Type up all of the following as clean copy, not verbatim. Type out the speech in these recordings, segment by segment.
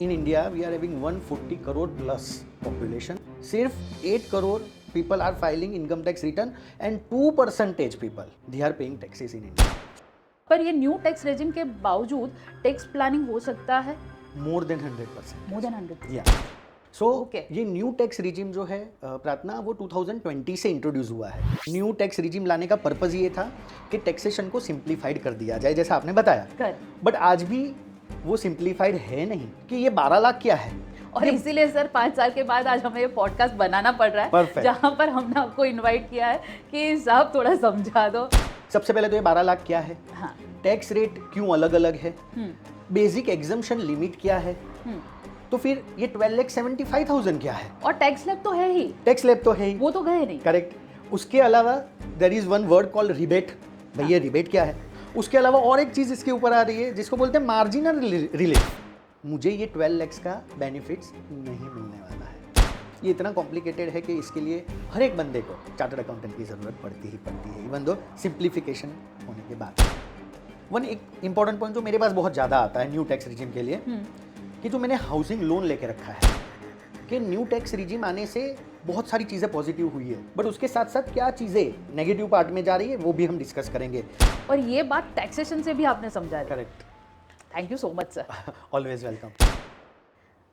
In India, we are having 140 crore plus population. सिर्फ 8 crore people are filing income tax return and 2% people they are paying taxes in India. पर ये new tax regime के बावजूद tax planning हो सकता है More than 100%. More than 100। Yeah. सो Okay. ये new tax regime जो है प्रार्थना वो 2020 से इंट्रोड्यूस हुआ है। न्यू टैक्स रिजिम लाने का पर्पज ये था कि टैक्सेशन को सिंप्लीफाइड कर दिया जाए, जैसा आपने बताया। Correct. बट आज भी वो सिंप्लीफाइड है नहीं कि ये 12 लाख क्या है। और इसीलिए सर 5 साल के बाद आज हमें ये पॉडकास्ट बनाना पड़ रहा है। Perfect. जहाँ पर हमने आपको इनवाइट किया है कि साहब थोड़ा समझा दो। सबसे पहले तो ये 12 लाख क्या है, हाँ। टैक्स रेट क्यों अलग अलग है, बेसिक एग्जम्पशन लिमिट क्या है, तो फिर ये 12,75,000 क्या है। और टैक्स स्लैब तो है ही, टैक्स स्लैब तो है ही, वो तो गए नहीं। करेक्ट। उसके अलावा there is one word called rebate. भाई ये रिबेट क्या है। उसके अलावा और एक चीज इसके ऊपर आ रही है जिसको बोलते हैं मार्जिनल रिलीफ। मुझे ये 12 लैक्स का बेनिफिट्स नहीं मिलने वाला है। ये इतना कॉम्प्लिकेटेड है कि इसके लिए हर एक बंदे को चार्टर्ड अकाउंटेंट की ज़रूरत पड़ती है, इवन दो सिंप्लीफिकेशन होने के बाद। वन एक इंपॉर्टेंट पॉइंट जो मेरे पास बहुत ज़्यादा आता है न्यू टैक्स रिजिम के लिए, कि जो मैंने हाउसिंग लोन लेके रखा है, कि न्यू टैक्स रिजिम आने से बहुत सारी चीज़ें पॉजिटिव हुई है, बट उसके साथ साथ क्या चीज़ें नेगेटिव पार्ट में जा रही है वो भी हम डिस्कस करेंगे। और ये बात टैक्सेशन से भी आपने समझा दी। Correct. Thank you so much sir. Always welcome.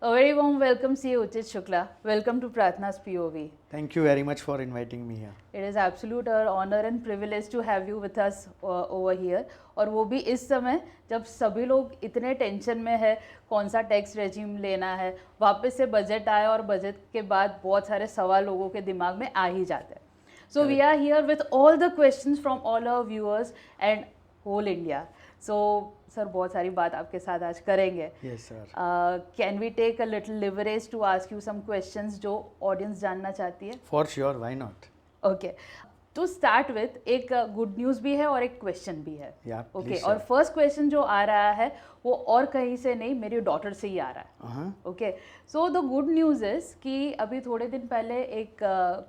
A very warm welcome to you, Uchit Shukla. Welcome to Pratna's POV. Thank you very much for inviting me here. It is absolute honor and privilege to have you with us over here. और वो भी इस समय जब सभी लोग इतने tension में है कौन सा टैक्स रेजिम लेना है, वापस से बजट आया और बजट के बाद बहुत सारे सवाल लोगों के दिमाग में आ ही जाते हैं। So we are here with all the questions from all our viewers and whole India. So sir बहुत सारी बात आपके साथ आज करेंगे। Yes, sir. Can we take a little leverage to ask you some questions जो ऑडियंस जानना चाहती है? For sure, why not? Okay, to start with एक गुड न्यूज़ भी है और एक क्वेश्चन भी है। Yeah, ओके, please, और sir. फर्स्ट क्वेश्चन जो आ रहा है वो और कहीं से नहीं, मेरी डॉटर से ही आ रहा है। Uh-huh. Okay, so the good news is कि अभी थोड़े दिन पहले एक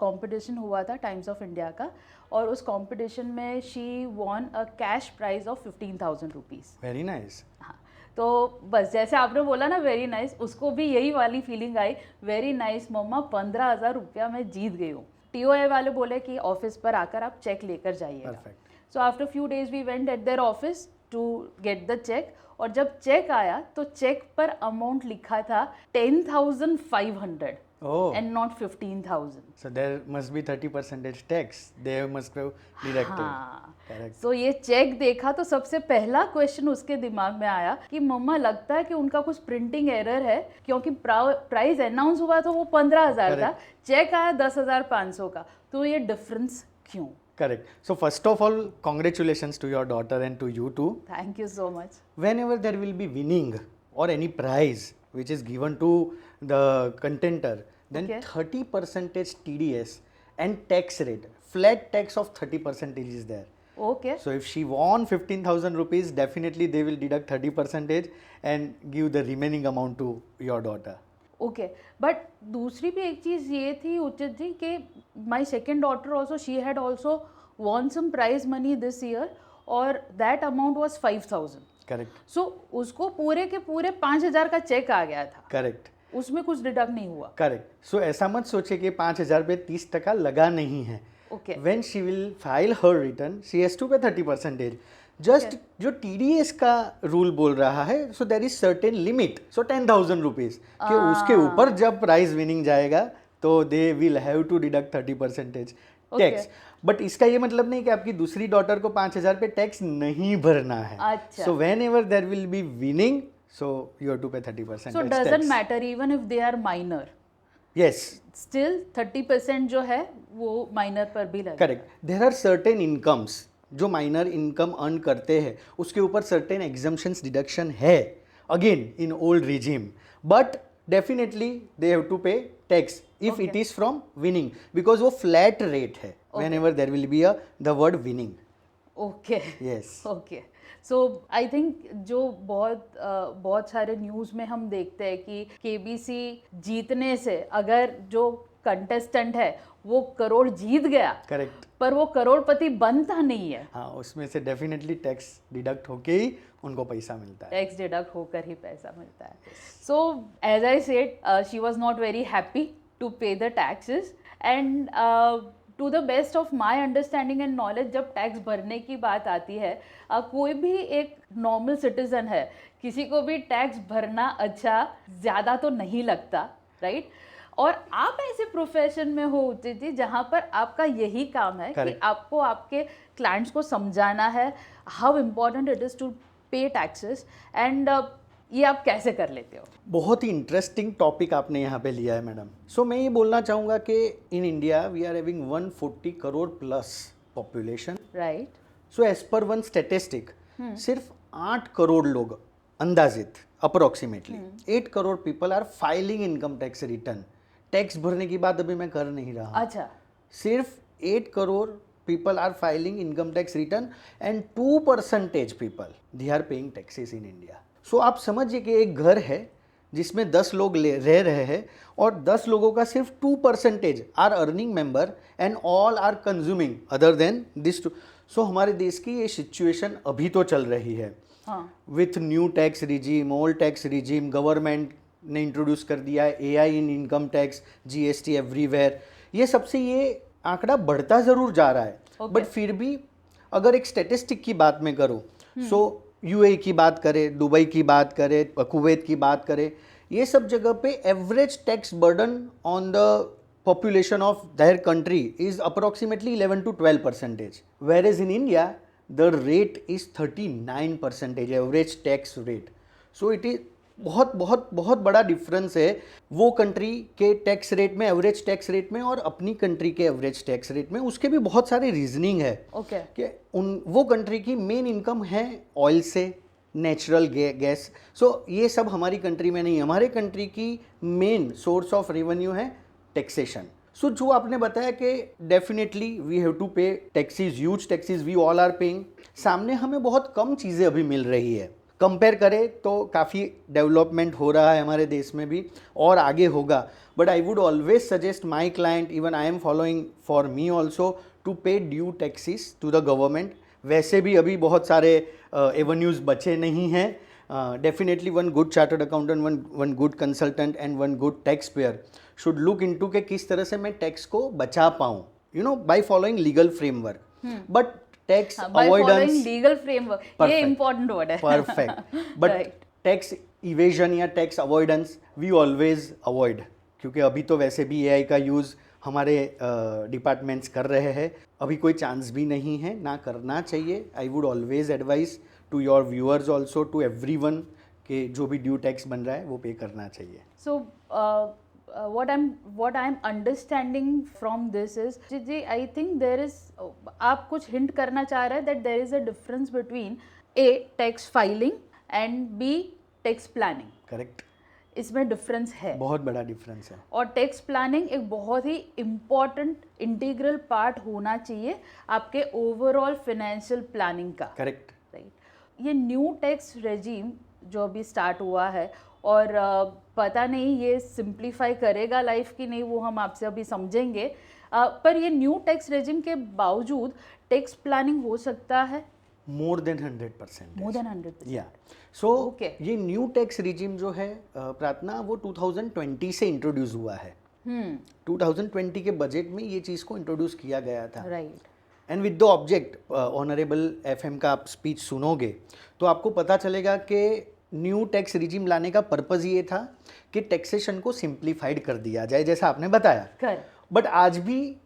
कंपटीशन हुआ था टाइम्स ऑफ इंडिया का, और उस कंपटीशन में she won a cash prize of 15,000 rupees. Very nice. हाँ, तो बस जैसे आपने बोला ना वेरी नाइस, उसको भी यही वाली फीलिंग आई, वेरी नाइस मम्मा, 15,000 रुपया मैं जीत गई हूँ। टीओए वाले बोले कि ऑफिस पर आकर आप चेक लेकर जाइएगा। Perfect. So after few days we went at their office to get the cheque, और जब चेक आया तो चेक पर अमाउंट लिखा था 10,500 Oh. And not 15,000। So there must be 30% tax. They must have deducted. हाँ, Correct. तो ये चेक देखा तो सबसे पहला क्वेश्चन उसके दिमाग में आया कि मम्मा लगता है कि उनका कुछ प्रिंटिंग एरर है, क्योंकि प्राइस अनाउंस हुआ तो वो 15,000 था, चेक आया 10,500 का, तो ये डिफरेंस क्यों? Correct. So first of all, congratulations to your daughter and to you too. Thank you so much. Whenever there will be winning or any prize which is given to the contender, then Okay. 30% TDS and tax rate, flat tax of 30% is there. Okay, So if she won 15,000 rupees, definitely they will deduct 30% and give the remaining amount to your daughter. Okay, but दूसरी भी एक चीज़ ये थी उचित जी कि my second daughter also, she had also won some prize money this year, और that amount was 5,000। Correct. So उसको पूरे के पूरे 5,000 का चेक आ गया था, Correct. उसमें कुछ डिडक्ट नहीं हुआ। करेक्ट। सो ऐसा मत सोचे कि 5,000 पे 30% लगा नहीं है। Okay, When she will file her return, she has to pay 30%. Just जो TDS का रूल बोल रहा है, so there is certain limit, so 10,000 rupees कि उसके ऊपर जब प्राइज विनिंग जाएगा तो they will have to deduct 30% tax. But इसका ये मतलब नहीं कि आपकी दूसरी डॉटर को 5,000 पे टैक्स नहीं भरना है। अच्छा। So whenever there will be winning, so you have to pay 30% so doesn't matter even if they are minor, yes, still 30% जो है वो माइनर पर भी लगेगा। Correct. There are certain incomes जो माइनर इनकम अर्न करते हैं, उसके ऊपर सर्टेन एग्जम्पशंस डिडक्शन है again in old regime, but definitely they have to pay tax if it is from winning, because वो फ्लैट रेट है when ever there will be the word winning. Okay, yes, okay, so I think जो बहुत सारे news में हम देखते हैं कि केबीसी जीतने से अगर जो कंटेस्टेंट है वो करोड़ जीत गया, करेक्ट, पर वो करोड़पति बनता नहीं है। हाँ उसमें से डेफिनेटली टैक्स डिडक्ट होके ही उनको पैसा मिलता है। टैक्स डिडक्ट होकर ही पैसा मिलता है। So as I said, she was not very happy to pay the taxes, and to the best of my understanding and knowledge, जब टैक्स भरने की बात आती है, कोई भी एक नॉर्मल सिटीजन है, किसी को भी टैक्स भरना अच्छा ज़्यादा तो नहीं लगता, राइट? और आप ऐसे प्रोफेशन में हो उचित जी जहाँ पर आपका यही काम है कि आपको आपके क्लाइंट्स को समझाना है how important it is to pay taxes, and ये आप कैसे कर लेते हो? बहुत ही इंटरेस्टिंग टॉपिक आपने यहाँ पे लिया है मैडम। सो मैं ये बोलना चाहूँगा कि in India we are having 140 crore plus population, right? So as per one statistic सिर्फ 8 करोड़ लोग अंदाजित approximately 8 crore people are filing income tax return. Tax भरने की बात अभी मैं कर नहीं रहा। अच्छा, सिर्फ 8 crore people are filing income tax return and 2% people they are paying taxes in India. So आप समझिए कि एक घर है जिसमें 10 लोग रह रहे हैं और 10 लोगों का सिर्फ 2% are earning member and all are consuming other than this two. सो हमारे देश की ये सिचुएशन अभी तो चल रही है with new tax regime, old tax regime, government ने इंट्रोड्यूस कर दिया है एआई इन इनकम टैक्स, जीएसटी एवरीवेयर। ये सबसे ये आंकड़ा बढ़ता ज़रूर जा रहा है, बट फिर भी अगर एक स्टैटिस्टिक की बात मैं करूँ, सो यूएई की बात करें, दुबई की बात करें, कुवैत की बात करें, ये सब जगह पे average tax burden on the population of their country is approximately 11 to 12%, whereas in India the rate is 39% average tax rate. So it is बहुत बहुत बहुत बड़ा डिफरेंस है वो कंट्री के टैक्स रेट में, एवरेज टैक्स रेट में, और अपनी कंट्री के एवरेज टैक्स रेट में। उसके भी बहुत सारे रीजनिंग है कि वो कंट्री की मेन इनकम है ऑयल से, नेचुरल गैस। सो ये सब हमारी कंट्री में नहीं है। हमारे कंट्री की मेन सोर्स ऑफ रेवेन्यू है टैक्सेशन। सो जो आपने बताया कि definitely we have to pay taxes, huge taxes we all are paying. सामने हमें बहुत कम चीज़ें अभी मिल रही है। कंपेयर करें तो काफ़ी डेवलपमेंट हो रहा है हमारे देश में भी और आगे होगा, but I would always suggest my client, even I am following for me also, to pay due taxes to the government. वैसे भी अभी बहुत सारे एवेन्यूज़ बचे नहीं हैं। Definitely one good chartered accountant, one good consultant and one good tax payer should look into के किस तरह से मैं टैक्स को बचा पाऊँ, you know, by following legal framework. But tax avoidance, legal framework, ये इंपॉर्टेंट वर्ड है। परफेक्ट। बट टैक्स इवेजन या tax avoidance we always avoid, क्योंकि अभी तो वैसे भी एआई का यूज़ हमारे डिपार्टमेंट्स कर रहे हैं। अभी कोई चांस भी नहीं है, ना करना चाहिए। I would always advice to your viewers also, to everyone, कि जो भी ड्यू टैक्स बन रहा है वो पे करना चाहिए। सो what I'm understanding from this is, ji I think there is, आप कुछ हिंट करना चाह रहे हैं that there is a difference between A, tax filing and B, tax planning. Correct, इसमें डिफरेंस है, बहुत बड़ा डिफरेंस है। और टैक्स प्लानिंग एक बहुत ही इम्पॉर्टेंट इंटीग्रल पार्ट होना चाहिए आपके ओवरऑल फाइनेंशियल प्लानिंग का। Correct, right. ये न्यू टैक्स रेजिम जो अभी स्टार्ट हुआ है, और पता नहीं ये सिंप्लीफाई करेगा लाइफ की नहीं, वो हम आपसे अभी समझेंगे। पर ये न्यू टैक्स रेजिम के बावजूद टैक्स प्लानिंग हो सकता है मोर देन 100%। More than 100%। या सो ये न्यू टैक्स रिजीम जो है प्रार्थना, वो 2020 से इंट्रोड्यूस हुआ है। 2020 के बजट में ये चीज़ को इंट्रोड्यूस किया गया था। Right. And with the object, honourable FM का आप स्पीच सुनोगे तो आपको पता चलेगा कि न्यू टैक्स रिजीम लाने का पर्पज़ ये था कि टैक्सेशन को सिंप्लीफाइड कर दिया जाए, जैसा आपने बताया। बट आज भी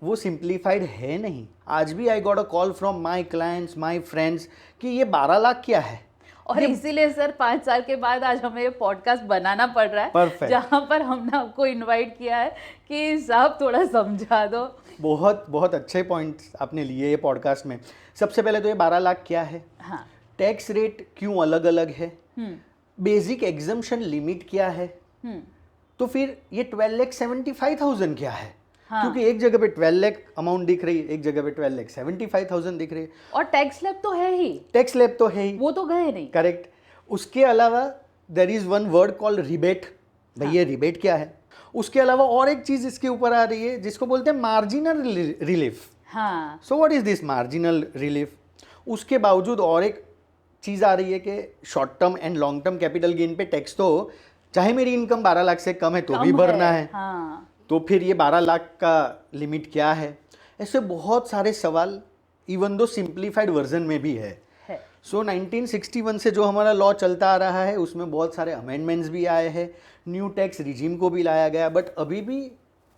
वो सिंप्लीफाइड है नहीं। आज भी I got a call from my clients, my friends, कि ये 12 लाख क्या है। और इसीलिए सर 5 साल के बाद आज हमें ये पॉडकास्ट बनाना पड़ रहा है। Perfect. जहाँ पर हमने आपको इनवाइट किया है कि साहब थोड़ा समझा दो। बहुत बहुत अच्छे पॉइंट्स आपने लिए ये पॉडकास्ट में। सबसे पहले तो ये 12 लाख क्या है, हाँ, टैक्स रेट क्यों अलग अलग है, बेसिक एग्जम्पशन लिमिट क्या है, तो फिर ये 12,75,000 क्या है। हाँ। क्योंकि एक जगह पे 12 लाख अमाउंट दिख रही है, एक जगह पे 12,75,000 दिख रही है, और टैक्स स्लैब तो है ही, टैक्स स्लैब तो है ही, वो तो गए नहीं। करेक्ट। उसके अलावा there is one word called rebate. भैया रिबेट क्या है? उसके अलावा और एक चीज इसके ऊपर आ रही है जिसको बोलते हैं मार्जिनल रिलीफ। हाँ so what is this marginal relief? उसके बावजूद और एक चीज आ रही है कि short term and long term capital gain पे टैक्स तो चाहे मेरी इनकम 12 लाख से कम है तो भी भरना है। हाँ तो फिर ये 12 लाख का लिमिट क्या है? ऐसे बहुत सारे सवाल इवन दो सिंप्लीफाइड वर्जन में भी है। सो 1961 से जो हमारा लॉ चलता आ रहा है उसमें बहुत सारे अमेंडमेंट्स भी आए हैं, न्यू टैक्स रिजीम को भी लाया गया, बट अभी भी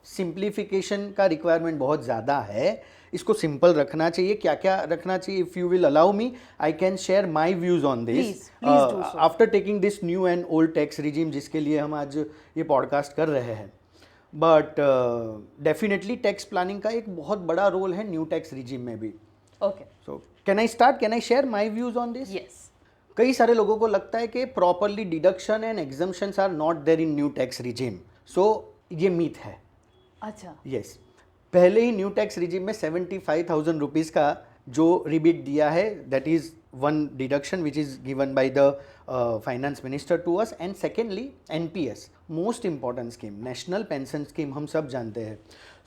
सिंप्लीफिकेशन का रिक्वायरमेंट बहुत ज़्यादा है। इसको सिंपल रखना चाहिए। क्या क्या रखना चाहिए? If you will allow me I can share my views on this after taking this new and old tax regime, जिसके लिए हम आज ये पॉडकास्ट कर रहे हैं। बट डेफिनेटली टैक्स प्लानिंग का एक बहुत बड़ा रोल है न्यू टैक्स रिजीम में भी। Okay so can I start? Can I share my views on this? Yes. कई सारे लोगों को लगता है कि properly deduction and exemptions are not there in new tax regime. So ये मीथ है। अच्छा यस, पहले ही न्यू टैक्स रिजीम में 75,000 रुपीज़ का जो रिबेट दिया है, that is one deduction which is given by the finance minister to us. And secondly NPS, most important scheme, national pension scheme, हम सब जानते हैं।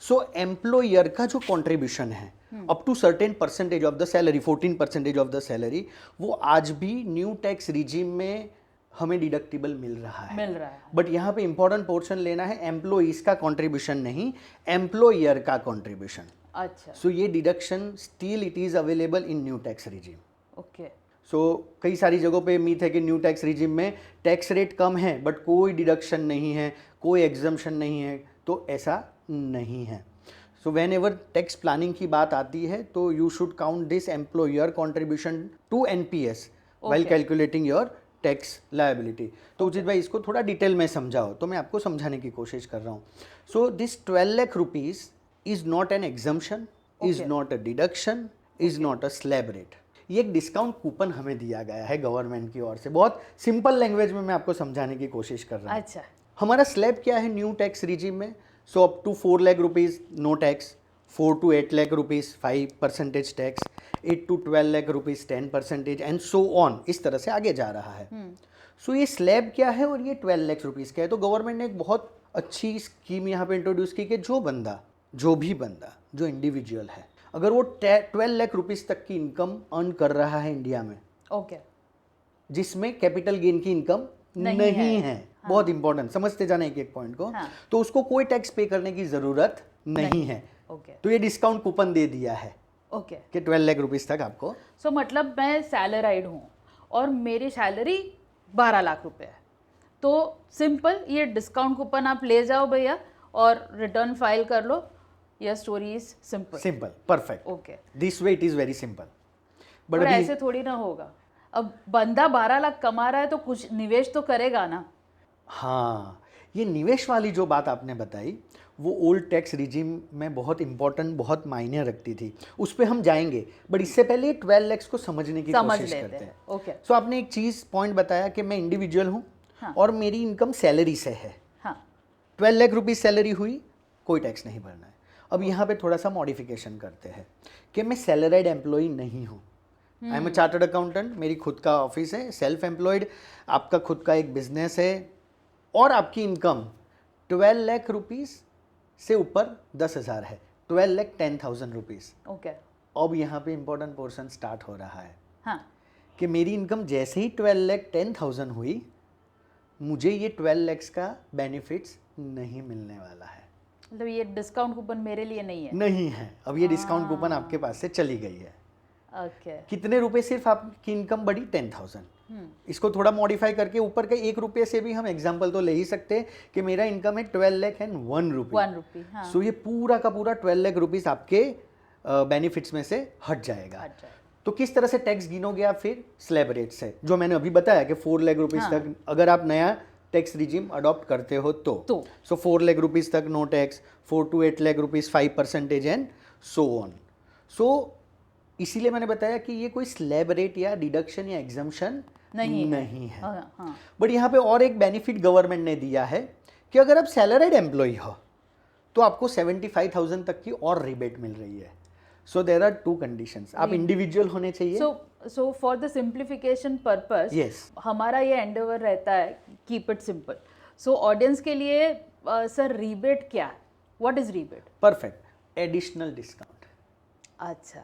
सो एम्प्लॉयर का जो कॉन्ट्रीब्यूशन है up to certain percentage of the salary, 14% of the salary, वो आज भी न्यू टैक्स रिजीम में हमें डिडक्टिबल मिल रहा है। बट यहाँ पे इंपॉर्टेंट पोर्शन लेना है, एम्प्लॉइज का कंट्रीब्यूशन नहीं, एम्प्लॉयर का कंट्रीब्यूशन। अच्छा सो ये deduction still it is available in new tax regime. Okay. So कई सारी जगहों पे मीथ है कि न्यू टैक्स रिजीम में टैक्स रेट कम है बट कोई डिडक्शन नहीं है, कोई एग्जम्पशन नहीं है, तो ऐसा नहीं है। So whenever tax planning की बात आती है तो you should count this employer contribution to NPS while calculating your tax liability. तो उचित भाई इसको थोड़ा डिटेल में समझाओ, तो मैं आपको समझाने की कोशिश कर रहा हूँ। So this 12 lakh rupees is not an exemption, is not a deduction, is not a slab rate. ये एक डिस्काउंट कूपन हमें दिया गया है गवर्नमेंट की ओर से। बहुत सिंपल लैंग्वेज में मैं आपको समझाने की कोशिश कर रहा हूँ। अच्छा, हमारा स्लैब क्या है न्यू टैक्स रिजीम में? So up to 4 lakh rupees no tax, 4 to 8 lakh rupees 5% tax, 8 to 12 lakh rupees 10% and so on, इस तरह से आगे जा रहा है। सो ये स्लैब क्या है और ये 12 लाख रुपीज क्या है? तो गवर्नमेंट ने एक बहुत अच्छी स्कीम यहाँ पे इंट्रोड्यूस की कि जो भी बंदा जो इंडिविजुअल है, अगर वो 12 लाख रुपीज तक की इनकम अर्न कर रहा है इंडिया में, ओके, जिसमें कैपिटल गेन की इनकम नहीं है। हाँ। बहुत इंपॉर्टेंट, समझते जाना एक पॉइंट को। हाँ। तो उसको कोई टैक्स पे करने की जरूरत नहीं है। ओके। तो ये डिस्काउंट कूपन दे दिया है ओके कि 12 लाख रुपीस तक आपको। सो मतलब मैं सैलराइड हूँ और मेरी सैलरी 12 लाख रुपए है, तो सिंपल ये डिस्काउंट कूपन आप ले जाओ भैया और रिटर्न फाइल कर लो। Your story is simple, perfect. Okay, this way it is very simple. But ऐसे थोड़ी ना होगा। अब बंदा 12 लाख कमा रहा है तो कुछ निवेश तो करेगा ना। हाँ, ये निवेश वाली जो बात आपने बताई वो ओल्ड टैक्स रिजीम में बहुत इंपॉर्टेंट, बहुत मायने रखती थी। उस पर हम जाएंगे, बट इससे पहले 12 लाख को समझने की कोशिश करते हैं। ओके। सो आपने एक चीज़ पॉइंट बताया कि मैं इंडिविजुअल हूँ। हाँ। और मेरी इनकम सैलरी से है। हाँ। 12 लाख रुपीज सैलरी हुई, कोई टैक्स नहीं भरना है। अब यहाँ पे थोड़ा सा मॉडिफिकेशन करते हैं कि मैं सैलराइड एम्प्लॉई नहीं हूँ। I am a chartered accountant, मेरी खुद का ऑफिस है, सेल्फ एम्प्लॉयड, आपका खुद का एक बिजनेस है और आपकी इनकम 12 लाख रुपीस से ऊपर 10,000 है, 12 लाख 10,000 रुपीज़। ओके। अब यहाँ पे इंपॉर्टेंट पोर्शन स्टार्ट हो रहा है। हाँ। कि मेरी इनकम जैसे ही 12 लाख 10,000 हुई, मुझे ये 12 लैक्स का बेनिफिट्स नहीं मिलने वाला है। मतलब ये डिस्काउंट कूपन मेरे लिए नहीं है? नहीं है। अब ये डिस्काउंट कूपन आपके पास से चली गई है। ओके। कितने रुपए? सिर्फ आपकी इनकम बढ़ी 10,000। इसको थोड़ा मॉडिफाई करके ऊपर के 1 रुपये से भी हम एग्जांपल तो ले ही सकते हैं कि मेरा इनकम है 12 लाख एंड 1 रुपी। हाँ। सो ये पूरा का पूरा 12 लाख रुपीस आपके बेनिफिट्स में से हट जाएगा। तो किस तरह से टैक्स गिनोगे आप? फिर स्लैब रेट से, जो मैंने अभी बताया कि 4 लाख रुपीस तक अगर आप नया टैक्स रिजीम अडॉप्ट करते हो तो सो 4 लाख रुपीस तक no tax, 4 to 8 lakh rupees 5% and so on. So इसीलिए मैंने बताया कि ये कोई स्लैब रेट या डिडक्शन या एग्जम्पशन नहीं है। हाँ। बट यहाँ पे और एक बेनिफिट गवर्नमेंट ने दिया है कि अगर आप सैलराइड एम्प्लॉय हो तो आपको 75,000 तक की और रिबेट मिल रही है। So there are 2 conditions. आप इंडिविजुअल होने चाहिए। So for the simplification purpose, yes, हमारा ये एंडेवर रहता है keep it simple. So audience के लिए सर रीबेट क्या है, what is rebate? Perfect, additional discount. अच्छा,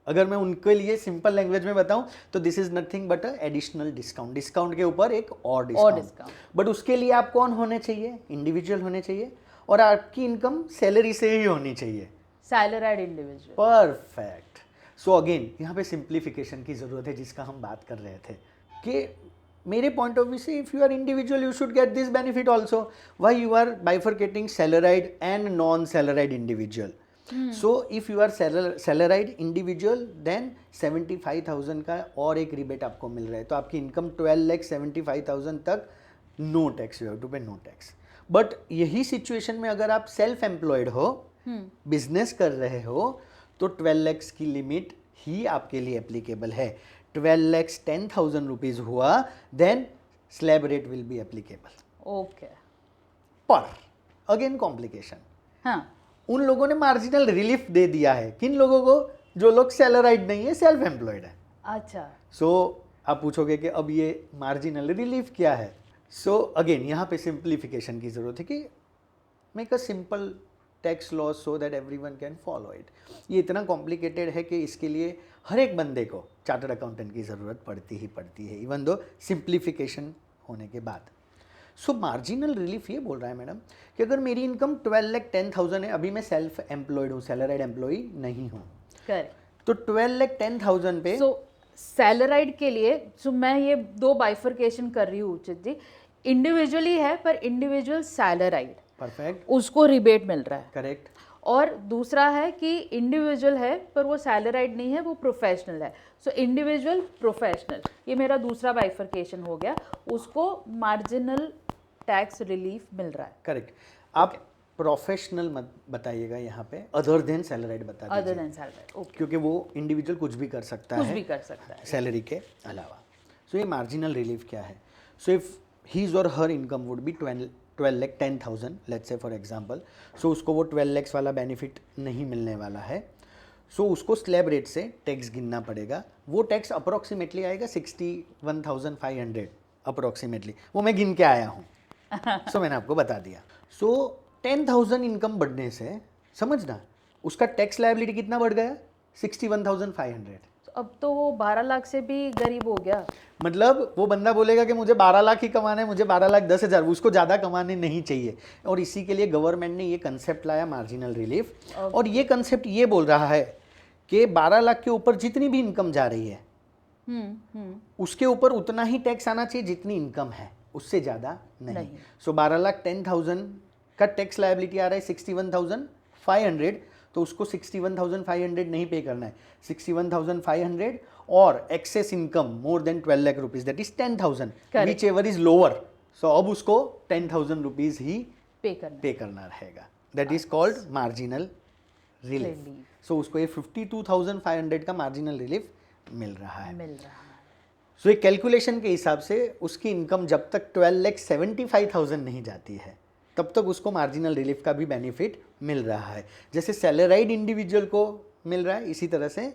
अगर मैं उनके लिए सिंपल लैंग्वेज में बताऊं तो this is nothing but a additional discount, discount के ऊपर एक और डिस्काउंट। बट उसके लिए आप कौन होने चाहिए? इंडिविजुअल होने चाहिए, और आपकी इनकम सैलरी से ही होनी चाहिए। Salaried individual. Perfect. So again यहाँ पे सिंप्लीफिकेशन की जरूरत है, जिसका हम बात कर रहे थे कि मेरे पॉइंट ऑफ व्यू से if you are individual you should get this benefit also. Why you are bifurcating salaried and non salaried individual? So if you are salaried individual then 75,000 का और एक रिबेट आपको मिल रहा है, तो आपकी इनकम 12,75,000 तक no tax, you have to pay no tax. But यही सिचुएशन में अगर आप सेल्फ एम्प्लॉयड हो, बिजनेस कर रहे हो, तो 12 lakhs की लिमिट ही आपके लिए एप्लीकेबल है। 12 lakhs 10,000 रुपीज हुआ then slab rate will be applicable. Okay. पर अगेन कॉम्प्लिकेशन, हाँ, उन लोगों ने मार्जिनल रिलीफ दे दिया है। किन लोगों को? जो लोग सैलराइड नहीं है, सेल्फ एम्प्लॉयड है। अच्छा। सो आप पूछोगे कि अब ये मार्जिनल रिलीफ क्या है? सो अगेन यहाँ पे सिंप्लीफिकेशन की जरूरत है कि make a simple tax law so that everyone can follow it. ये इतना कॉम्प्लिकेटेड है कि इसके लिए हर एक बंदे को चार्टर्ड अकाउंटेंट की ज़रूरत पड़ती ही पड़ती है, इवन दो सिंप्लीफिकेशन होने के बाद। सो मार्जिनल रिलीफ ये बोल रहा है मैडम कि अगर मेरी इनकम 12,10,000 है, अभी मैं सेल्फ एम्प्लॉयड हूँ, सैलराइड एम्प्लॉय नहीं हूँ, करेक्ट। तो 12,10,000 पे सो सैलराइड के लिए मैं ये दो बाइफरकेशन कर रही हूँ उचित जी। इंडिविजुअली है पर इंडिविजुअल सैलराइड, परफेक्ट, उसको रिबेट मिल रहा है। करेक्ट। और दूसरा है कि इंडिविजुअल है पर वो सैलराइड नहीं है, वो प्रोफेशनल है। सो इंडिविजुअल प्रोफेशनल, ये मेरा दूसरा बाइफरकेशन हो गया, उसको मार्जिनल टैक्स रिलीफ मिल रहा है। करेक्ट। आप प्रोफेशनल मत बताइएगा यहाँ पे, अदर देन सैलराइड बता दीजिए, अदर देन सैलराइड, ओके। क्योंकि वो इंडिविजुअल कुछ भी कर सकता कुछ है, भी कर सकता है सैलरी के अलावा। सो ये मार्जिनल रिलीफ क्या है? सो इफ हीज और her income would be 12,10,000 let's say for example, so उसको वो 12 lakhs वाला बेनिफिट नहीं मिलने वाला है। सो उसको स्लैब रेट से टैक्स गिनना पड़ेगा। वो टैक्स अप्रोक्सीमेटली आएगा 61,500 अप्रोक्सीमेटली, वो मैं गिन के आया हूँ। सो मैंने आपको बता दिया। सो 10,000 इनकम बढ़ने से समझना उसका टैक्स लायबिलिटी कितना बढ़ गया? 61,500। अब तो वो 12 लाख से भी गरीब हो गया। मतलब वो बंदा बोलेगा कि मुझे 12 लाख ही कमाने, मुझे 12,10,000, उसको ज़्यादा कमाने नहीं चाहिए। और इसी के लिए गवर्नमेंट ने ये कंसेप्ट लाया मार्जिनल रिलीफ। और ये कंसेप्ट ये बोल रहा है कि 12 लाख के ऊपर जितनी भी इनकम जा रही है उसके ऊपर उतना ही टैक्स आना चाहिए जितनी इनकम है, उससे ज़्यादा नहीं। सो 12,10,000 का टैक्स लायबिलिटी आ रहा है 61,500, तो उसको 61,500 नहीं पे करना है, 61,500 और excess income more than 12 lakh rupees that is 10,000, which ever is lower. So अब उसको 10,000 रुपीज ही पे करना रहेगा, that is called marginal relief. So उसको ये 52,500 का मार्जिनल रिलीफ मिल रहा है। सो एक कैलकुलेशन के हिसाब से उसकी इनकम जब तक 12,75,000 नहीं जाती है तब तक उसको मार्जिनल रिलीफ का भी बेनिफिट मिल रहा है। जैसे सैलराइड इंडिविजुअल को मिल रहा है, इसी तरह से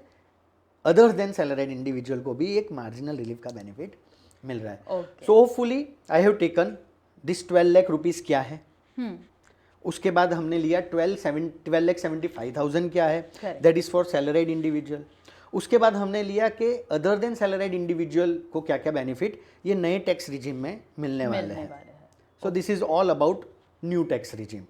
अदर देन सैलराइड इंडिविजुअल को भी एक मार्जिनल रिलीफ का बेनिफिट मिल रहा है। So hopefully I have taken this 12 lakh rupees क्या है। उसके बाद हमने लिया 12,75,000 क्या है, that is for salaried individual. उसके बाद हमने लिया कि अदर देन सैलराइड इंडिविजुअल को क्या क्या बेनिफिट ये नए टैक्स रिजीम में मिलने वाले हैं। So this is all about new tax regime.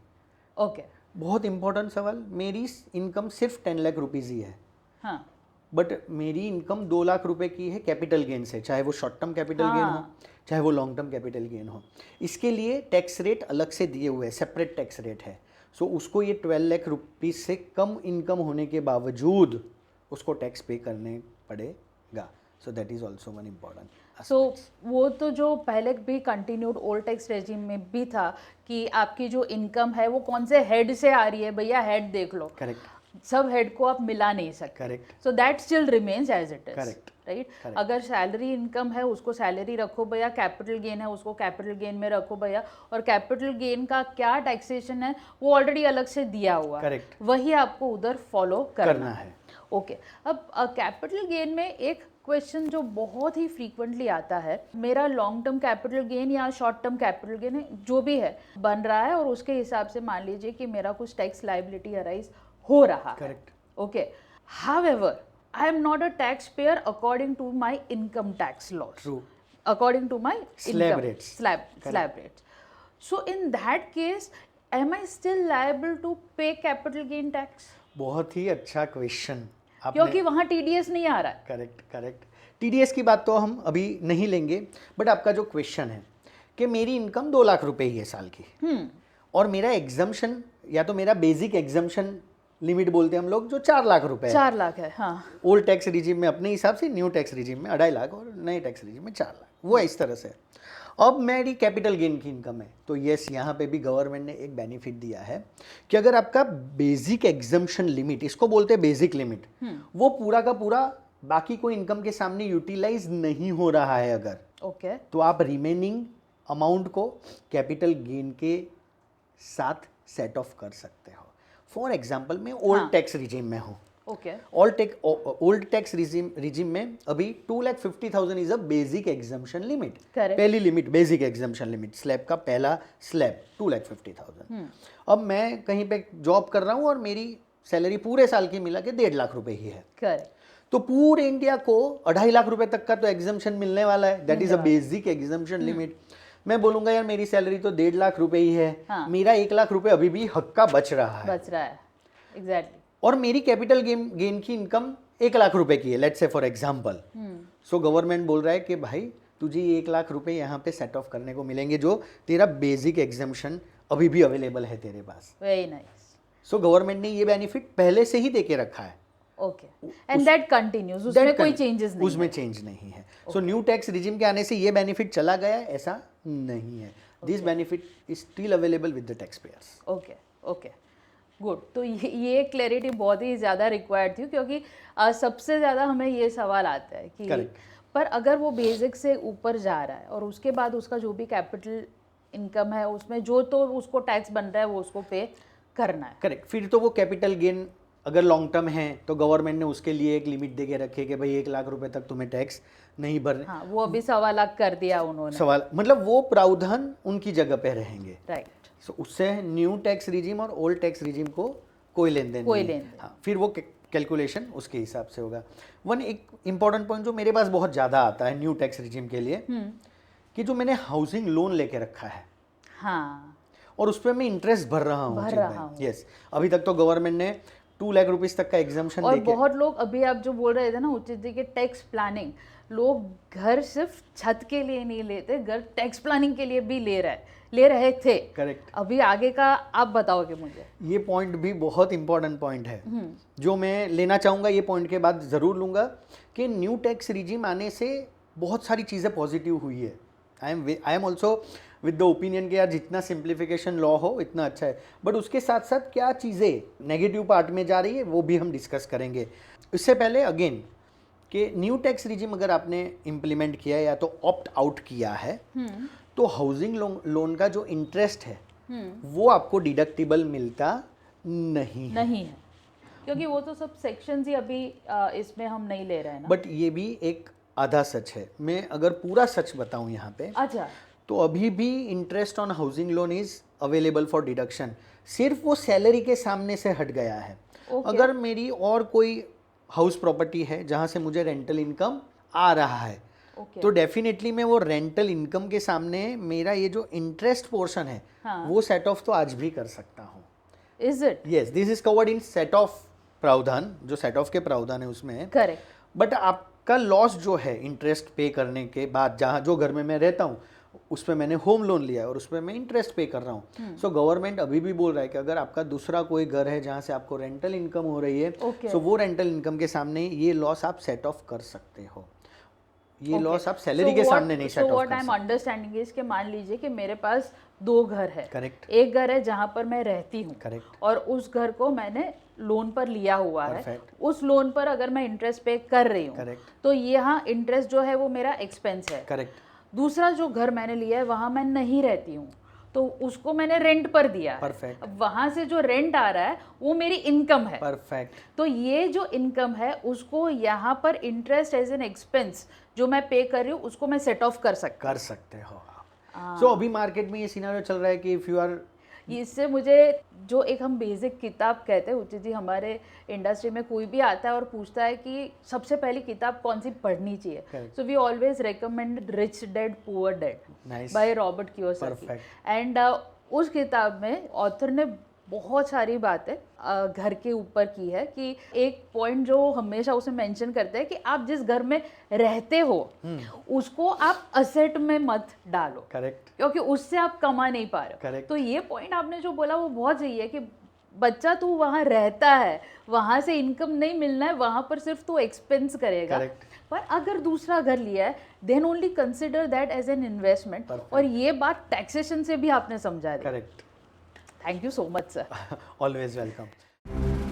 Okay, बहुत इंपॉर्टेंट सवाल, मेरी इनकम सिर्फ 10 लाख रुपीज ही है, हाँ, बट मेरी इनकम 2 लाख रुपए की है कैपिटल गेन से, चाहे वो शॉर्ट टर्म कैपिटल गेन हो चाहे वो लॉन्ग टर्म कैपिटल गेन हो। इसके लिए टैक्स रेट अलग से दिए हुए हैं, सेपरेट टैक्स रेट है। सो उसको ये 12 लाख रुपीज से कम इनकम होने के बावजूद उसको टैक्स पे करने पड़ेगा। So that is also one important. So वो तो जो पहले भी कंटिन्यूड ओल्ड टैक्स रेजिम में भी था कि आपकी जो इनकम है वो कौन से हेड से आ रही है, भैया हेड देख लो, करेक्ट, सब हेड को आप मिला नहीं सकते। Correct, so that still remains as it is, correct, right. अगर सैलरी इनकम है उसको सैलरी रखो भैया, कैपिटल गेन है उसको कैपिटल गेन में रखो भैया, और कैपिटल गेन का क्या टैक्सेशन है वो ऑलरेडी अलग से दिया हुआ है, करेक्ट, वही आपको उधर फॉलो करना है। ओके अब कैपिटल गेन में एक क्वेश्चन जो बहुत ही फ्रीक्वेंटली आता है, मेरा लॉन्ग टर्म कैपिटल गेन या शॉर्ट टर्म कैपिटल गेन जो भी है बन रहा है और उसके हिसाब से मान लीजिए कि मेरा कुछ टैक्स लायबिलिटी अराइज हो रहा है। Correct. Okay, however I am not a tax payer according to my income tax law, true, according to my Slab income rates. slab rates. So in that case, am I still liable to pay capital gain tax? बहुत ही अच्छा question आपने। क्योंकि वहाँ TDS नहीं आ रहा है। Correct correct, TDS की बात तो हम अभी नहीं लेंगे, बट आपका जो क्वेश्चन है कि मेरी इनकम 2 लाख रुपए ही है साल की, और मेरा एग्जम्पशन या तो मेरा बेसिक एग्जम्पशन लिमिट बोलते हैं हम लोग, जो 4 लाख रुपए है। 4 लाख है, हाँ। ओल्ड टैक्स रिजीम में अपने हिसाब से, न्यू टैक्स रिजीम में 2.5 लाख और नए टैक्स रिजीम में 4 लाख, वो इस तरह से। अब मेरी कैपिटल गेन की इनकम है, तो यस, यहाँ पे भी गवर्नमेंट ने एक बेनिफिट दिया है कि अगर आपका बेसिक एग्जम्पशन लिमिट, इसको बोलते हैं बेसिक लिमिट, वो पूरा का पूरा बाकी कोई इनकम के सामने यूटिलाइज नहीं हो रहा है अगर, ओके, तो आप रिमेनिंग अमाउंट को कैपिटल गेन के साथ सेट ऑफ कर सकते हो। फॉर एग्जाम्पल मैं ओल्ड टैक्स रिजीम में हूँ, ओके, ओल्ड टैक्स रिजीम में अभी 2,50,000 is a basic exemption limit, Correct. पहली limit basic exemption limit, slab का पहला स्लैब 2,50,000। अब मैं कहीं पे जॉब कर रहा हूँ और मेरी सैलरी पूरे साल की मिला के 1.5 लाख रुपए ही है, करेक्ट, तो पूरे इंडिया को 2.5 लाख रुपए तक का तो एग्जम्पशन मिलने वाला है, that is a basic exemption limit. मैं बोलूंगा यार मेरी सैलरी तो 1.5 लाख रुपए ही है, हाँ। मेरा 1 लाख रुपए अभी भी हक का बच रहा है, एग्जैक्टली, और मेरी कैपिटल गेन की इनकम 1 लाख रुपए की है, let's say for example. So government बोल रहा है कि भाई तुझे 1 लाख रुपए यहाँ पे सेट ऑफ करने को मिलेंगे, जो तेरा बेसिक एग्जम्पशन अभी भी अवेलेबल है तेरे पास। Very nice. सो गवर्नमेंट ने ये बेनिफिट पहले से ही दे के रखा है, ओके, एंड दैट कंटिन्यूज, उसमें कोई चेंजेस नहीं, उसमें चेंज नहीं है। सो न्यू टैक्स रिजीम के आने से ये बेनिफिट चला गया, ऐसा नहीं है। This benefit is still available with the tax payers. Okay, okay, good. तो ये क्लैरिटी बहुत ही ज़्यादा रिक्वायर्ड थी, क्योंकि सबसे ज़्यादा हमें ये सवाल आता है कि Correct. पर अगर वो बेसिक से ऊपर जा रहा है और उसके बाद उसका जो भी कैपिटल इनकम है उसमें जो तो उसको टैक्स बन रहा है वो उसको पे करना है। करेक्ट, फिर तो वो कैपिटल गेन अगर लॉन्ग टर्म है तो गवर्नमेंट ने उसके लिए एक लिमिट दे के रखे कि भाई 1 लाख रुपए तक तुम्हें टैक्स नहीं भरने। हाँ, वो अभी 1.25 लाख कर दिया उन्होंने। सवाल मतलब वो प्रावधान उनकी जगह पे रहेंगे, राइट। सो उससे न्यू टैक्स रिजीम और ओल्ड टैक्स रिजीम को कोई लेन देन नहीं। हाँ, फिर वो कैलकुलेशन उसके हिसाब से होगा। एक इंपॉर्टेंट पॉइंट जो मेरे पास बहुत ज़्यादा आता है न्यू टैक्स रिजीम के लिए, कि जो मैंने हाउसिंग लोन लेके रखा है, हाँ, और उस पर मैं इंटरेस्ट भर रहा हूँ। यस, अभी तक तो गवर्नमेंट ने 2 लाख रुपीस तक का एग्जाम्पशन और बहुत लोग अभी आप जो बोल रहे थे ना उचित जी के टैक्स प्लानिंग, लोग घर सिर्फ छत के लिए नहीं लेते, घर टैक्स प्लानिंग के लिए भी ले रहे थे। करेक्ट। अभी आगे का आप बताओगे मुझे। ये पॉइंट भी बहुत इंपॉर्टेंट पॉइंट है, जो मैं लेना चाहूँगा ये पॉइंट के बाद ज़रूर लूँगा, कि न्यू टैक्स रिजीम आने से बहुत सारी चीज़ें पॉजिटिव हुई है। I am also with the opinion कि यार जितना सिंप्लीफिकेशन लॉ हो इतना अच्छा है, बट उसके साथ साथ क्या चीज़ें नेगेटिव पार्ट में जा रही है वो भी हम डिस्कस करेंगे। इससे पहले अगेन कि न्यू टैक्स रिजीम अगर आपने इम्प्लीमेंट किया या तो ऑप्ट आउट किया है, तो हाउसिंग लोन का जो इंटरेस्ट है वो आपको डिडक्टिबल मिलता नहीं है, क्योंकि वो तो सब सेक्शंस ही अभी इसमें हम नहीं ले रहे हैं ना। बट ये भी एक आधा सच है। मैं अगर पूरा सच बताऊं यहाँ पे, अच्छा, तो अभी भी interest on housing loan is available for deduction, सिर्फ वो सैलरी के सामने से हट गया है। अगर मेरी और कोई हाउस प्रॉपर्टी है जहाँ से मुझे रेंटल इनकम आ रहा है, तो डेफिनेटली मैं वो रेंटल इनकम के सामने मेरा ये जो इंटरेस्ट पोर्शन है वो सेट ऑफ तो आज भी कर सकता हूँ। Is it? Yes, this is covered in set of प्रावधान, जो सेट ऑफ के प्रावधान है उसमें। करेक्ट। बट आपका लॉस जो है इंटरेस्ट पे करने के बाद, जहाँ जो घर में मैं रहता हूँ उस पर मैंने होम लोन लिया है और उस पर मैं इंटरेस्ट पे कर रहा हूँ। सो गवर्नमेंट अभी भी बोल रहा है कि अगर आपका दूसरा कोई घर है जहाँ से आपको रेंटल इनकम हो रही है, सो वो रेंटल इनकम के सामने ये लॉस आप सेट ऑफ कर सकते हो। ये लॉस आप सैलरी के सामने नहीं सेट ऑफ कर सकते। What I am understanding is कि मान लीजिए कि मेरे पास 2 घर है। करेक्ट। एक घर है जहाँ पर मैं रहती हूँ। करेक्ट। और उस घर को मैंने लोन पर लिया हुआ है। Perfect. उस लोन पर अगर मैं इंटरेस्ट पे कर रही हूँ, Correct. तो यहाँ इंटरेस्ट जो है वो मेरा एक्सपेंस है। करेक्ट। दूसरा जो घर मैंने लिया है वहाँ मैं नहीं रहती हूँ, तो उसको मैंने रेंट पर दिया है। Perfect. अब वहां से जो रेंट आ रहा है वो मेरी इनकम है। परफेक्ट। तो ये जो इनकम है उसको यहाँ पर इंटरेस्ट एज एन एक्सपेंस जो मैं पे कर रही हूँ उसको मैं सेट ऑफ कर सकती कर सकते हो आप। सो अभी मार्केट में ये सिनेरियो चल रहा है कि इफ यू आर, इससे मुझे जो एक हम बेसिक किताब कहते हैं, उचित जी हमारे इंडस्ट्री में कोई भी आता है और पूछता है कि सबसे पहली किताब कौन सी पढ़नी चाहिए, Correct. So we always recommend Rich Dad Poor Dad Nice. By Robert Kiyosaki. Perfect. And उस किताब में ऑथर ने बहुत सारी बातें घर के ऊपर की है कि एक पॉइंट जो हमेशा उसे मेंशन करते हैं कि आप जिस घर में रहते हो उसको आप असेट में मत डालो, करेक्ट, क्योंकि उससे आप कमा नहीं पा रहे हो। Correct. तो ये पॉइंट आपने जो बोला वो बहुत सही है कि बच्चा तू वहाँ रहता है, वहाँ से इनकम नहीं मिलना है, वहाँ पर सिर्फ तू एक्सपेंस करेगा। Correct. पर अगर दूसरा घर लिया है then only consider that as an investment. और ये बात टैक्सेशन से भी आपने समझा दी। Correct. Thank you so much sir. Always welcome.